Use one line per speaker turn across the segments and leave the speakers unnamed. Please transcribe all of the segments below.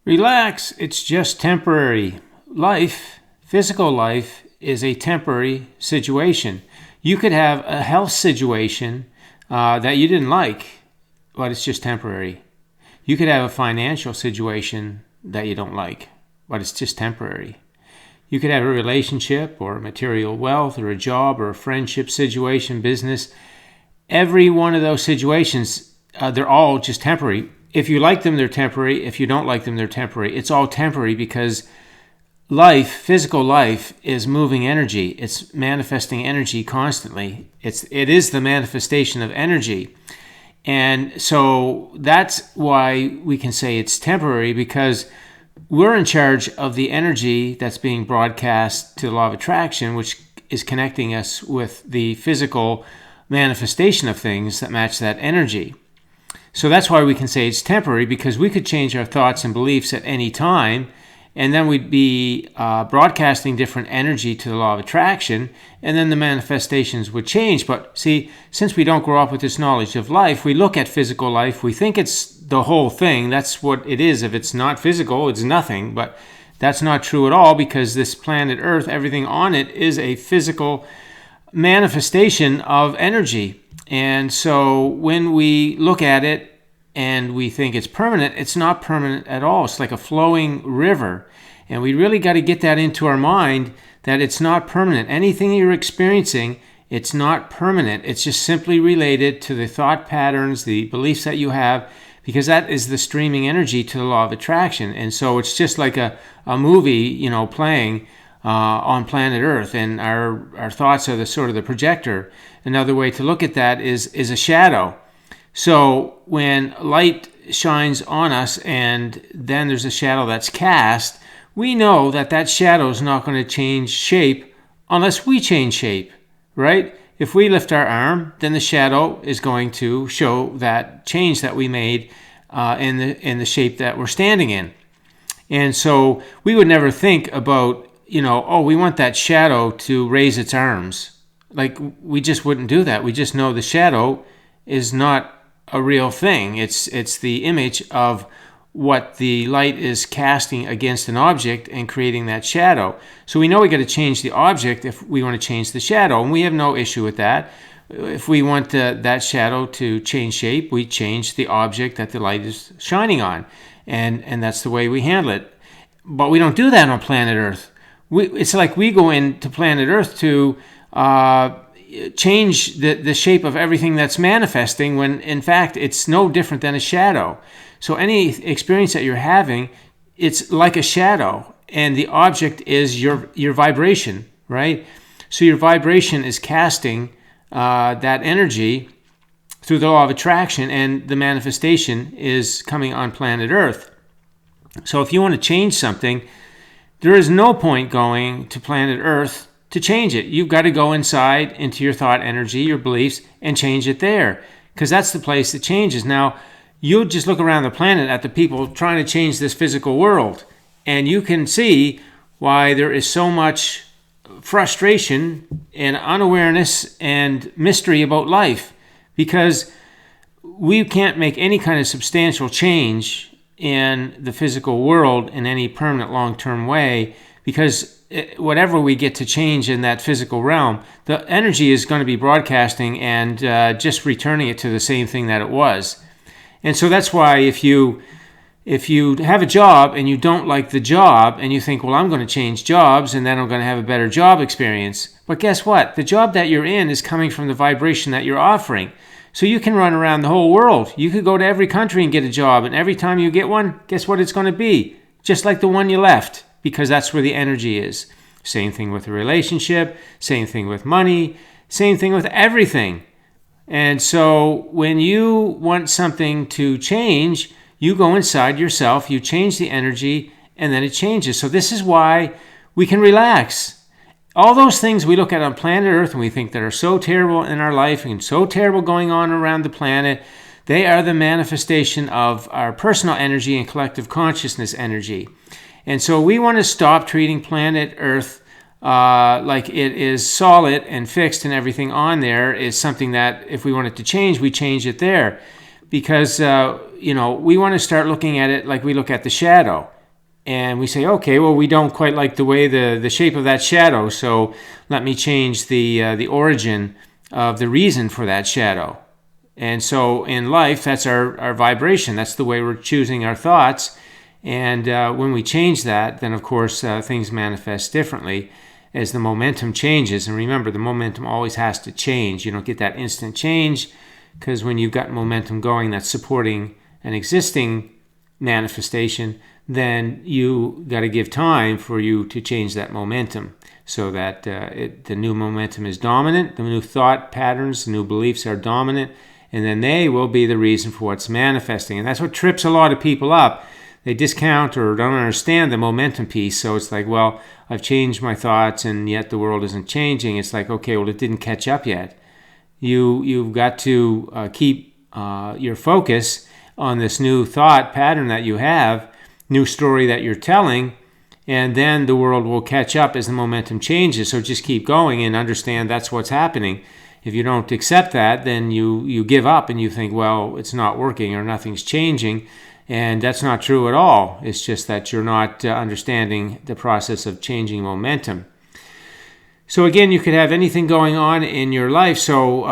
Relax, it's just temporary. Life, physical life, is a temporary situation. You could have a health situation that you didn't like, but it's just temporary. You could have a financial situation that you don't like, but it's just temporary. You could have a relationship or material wealth or a job or a friendship situation, business. Every one of those situations, they're all just temporary. If you like them, they're temporary. If you don't like them, they're temporary. It's all temporary because life, physical life, is moving energy. It's manifesting energy constantly. It is the manifestation of energy. And so that's why we can say it's temporary, because we're in charge of the energy that's being broadcast to the law of attraction, which is connecting us with the physical manifestation of things that match that energy. So that's why we can say it's temporary, because we could change our thoughts and beliefs at any time, and then we'd be broadcasting different energy to the law of attraction, and then the manifestations would change. But see, since we don't grow up with this knowledge of life, we look at physical life, we think it's the whole thing. That's what it is. If it's not physical, it's nothing. But that's not true at all, because this planet Earth, everything on it, is a physical manifestation of energy. And so when we look at it and we think it's permanent, it's not permanent at all. It's like a flowing river. And we really got to get that into our mind, that it's not permanent. Anything you're experiencing, it's not permanent. It's just simply related to the thought patterns, the beliefs that you have, because that is the streaming energy to the law of attraction. And so it's just like a movie, playing on planet Earth, and our thoughts are the sort of the projector. Another way to look at that is a shadow. So when light shines on us and then there's a shadow that's cast, we know that shadow is not going to change shape unless we change shape, right? If we lift our arm, then the shadow is going to show that change that we made in the shape that we're standing in. And so we would never think about, we want that shadow to raise its arms. Like, we just wouldn't do that. We just know the shadow is not a real thing. It's the image of what the light is casting against an object and creating that shadow. So we know we got to change the object if we want to change the shadow, and we have no issue with that. If we want that shadow to change shape, we change the object that the light is shining on, and that's the way we handle it. But we don't do that on planet Earth. It's like we go into planet Earth to change the shape of everything that's manifesting, when in fact it's no different than a shadow. So any experience that you're having, it's like a shadow, and the object is your vibration, right? So your vibration is casting that energy through the law of attraction, and the manifestation is coming on planet Earth. So if you want to change something, there is no point going to planet Earth to change it. You've got to go inside into your thought energy, your beliefs, and change it there, because that's the place that changes. Now, you just look around the planet at the people trying to change this physical world, and you can see why there is so much frustration and unawareness and mystery about life, because we can't make any kind of substantial change in the physical world in any permanent long-term way, because whatever we get to change in that physical realm, the energy is going to be broadcasting and just returning it to the same thing that it was. And so that's why if you have a job and you don't like the job and you think, well, I'm going to change jobs and then I'm going to have a better job experience. But guess what? The job that you're in is coming from the vibration that you're offering. So you can run around the whole world. You could go to every country and get a job, and every time you get one, guess what it's going to be? Just like the one you left, because that's where the energy is. Same thing with a relationship, same thing with money, same thing with everything. And so when you want something to change, you go inside yourself, you change the energy, and then it changes. So this is why we can relax. All those things we look at on planet Earth and we think that are so terrible in our life and so terrible going on around the planet, they are the manifestation of our personal energy and collective consciousness energy. And so we want to stop treating planet Earth like it is solid and fixed, and everything on there is something that if we want it to change, we change it there. Because, we want to start looking at it like we look at the shadow. and we say, okay, well, we don't quite like the way the shape of that shadow, so let me change the origin of the reason for that shadow. And so in life, that's our vibration. That's the way we're choosing our thoughts. And when we change that, then of course things manifest differently as the momentum changes. And remember, the momentum always has to change. You don't get that instant change, because when you've got momentum going that's supporting an existing manifestation, then you got to give time for you to change that momentum so that the new momentum is dominant. The new thought patterns, the new beliefs are dominant, and then they will be the reason for what's manifesting. And that's what trips a lot of people up. They discount or don't understand the momentum piece. So it's like, well, I've changed my thoughts and yet the world isn't changing. It's like, okay, well, it didn't catch up yet. You've got to keep your focus on this new thought pattern that you have, new story that you're telling, and then the world will catch up as the momentum changes. So just keep going and understand that's what's happening. If you don't accept that, then you give up and you think, well, it's not working or nothing's changing. And that's not true at all. It's just that you're not understanding the process of changing momentum. So again, you could have anything going on in your life. So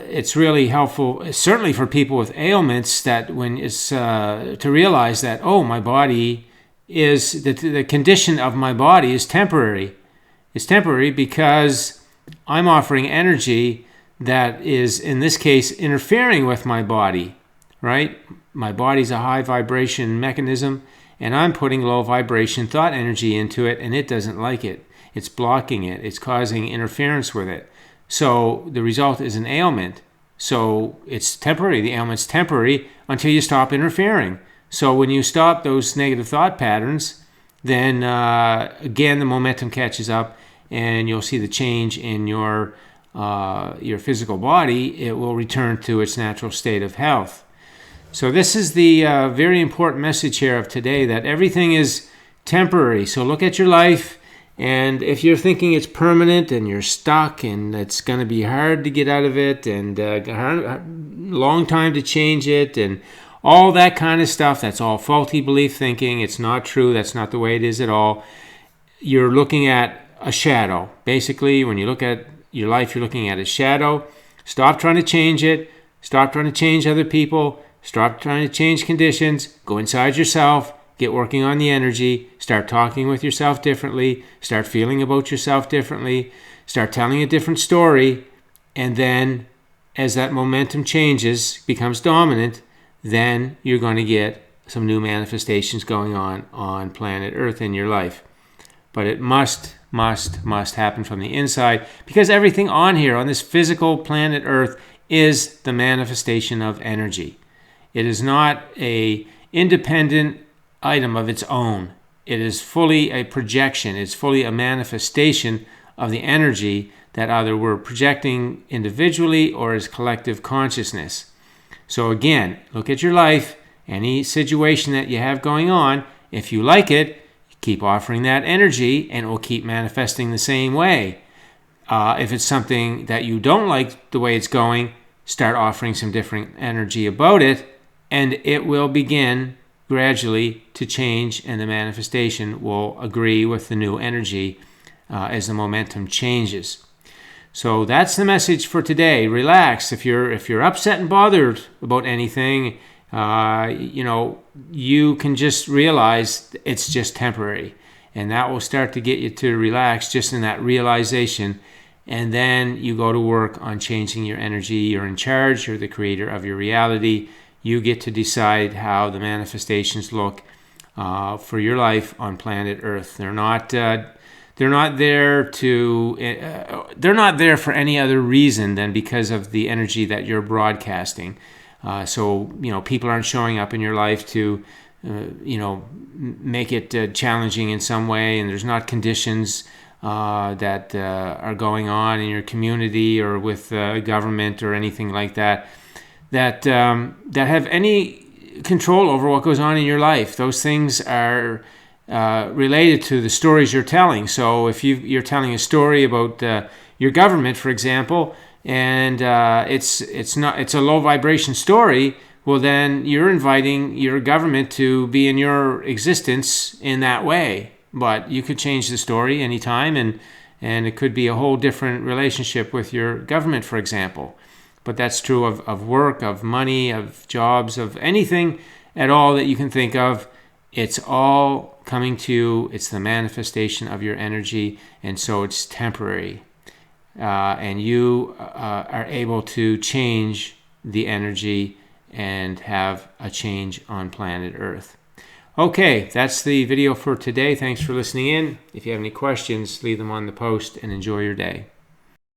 it's really helpful, certainly for people with ailments, that when it's to realize that, oh, my body is, the condition of my body is temporary. It's temporary because I'm offering energy that is, in this case, interfering with my body, right? My body's a high vibration mechanism, and I'm putting low vibration thought energy into it, and it doesn't like it. It's blocking it. It's causing interference with it. So the result is an ailment. So it's temporary. The ailment's temporary until you stop interfering. So when you stop those negative thought patterns, then again, the momentum catches up, and you'll see the change in your physical body. It will return to its natural state of health. So this is the very important message here of today, that everything is temporary. So look at your life, and if you're thinking it's permanent and you're stuck and it's going to be hard to get out of it and long time to change it and all that kind of stuff, that's all faulty belief thinking. It's not true. That's not the way it is at all. You're looking at a shadow. Basically, when you look at your life, you're looking at a shadow. Stop trying to change it. Stop trying to change other people. Stop trying to change conditions. Go inside yourself. Get working on the energy. Start talking with yourself differently. Start feeling about yourself differently. Start telling a different story. And then as that momentum changes, becomes dominant, then you're going to get some new manifestations going on planet Earth in your life. But it must happen from the inside, because everything on here, on this physical planet Earth, is the manifestation of energy. It is not an independent item of its own. It is fully a projection. It's fully a manifestation of the energy that either we're projecting individually or as collective consciousness. So again, look at your life, any situation that you have going on. If you like it, keep offering that energy and it will keep manifesting the same way. If it's something that you don't like the way it's going, start offering some different energy about it, and it will begin gradually to change, and the manifestation will agree with the new energy as the momentum changes. So that's the message for today. Relax. If you're upset and bothered about anything, you can just realize it's just temporary, and that will start to get you to relax just in that realization. And then you go to work on changing your energy. You're in charge. You're the creator of your reality. You get to decide how the manifestations look for your life on planet Earth. They're not there for any other reason than because of the energy that you're broadcasting. So people aren't showing up in your life to make it challenging in some way, and there's not conditions that are going on in your community or with government or anything like that have any control over what goes on in your life. Those things are related to the stories you're telling. So if you're telling a story about your government, for example, and it's a low vibration story, well, then you're inviting your government to be in your existence in that way. But you could change the story anytime, and it could be a whole different relationship with your government, for example. But that's true of work, of money, of jobs, of anything at all that you can think of. It's all coming to you. It's the manifestation of your energy, and so it's temporary. And you are able to change the energy and have a change on planet Earth. Okay, that's the video for today. Thanks for listening in. If you have any questions, leave them on the post and enjoy your day.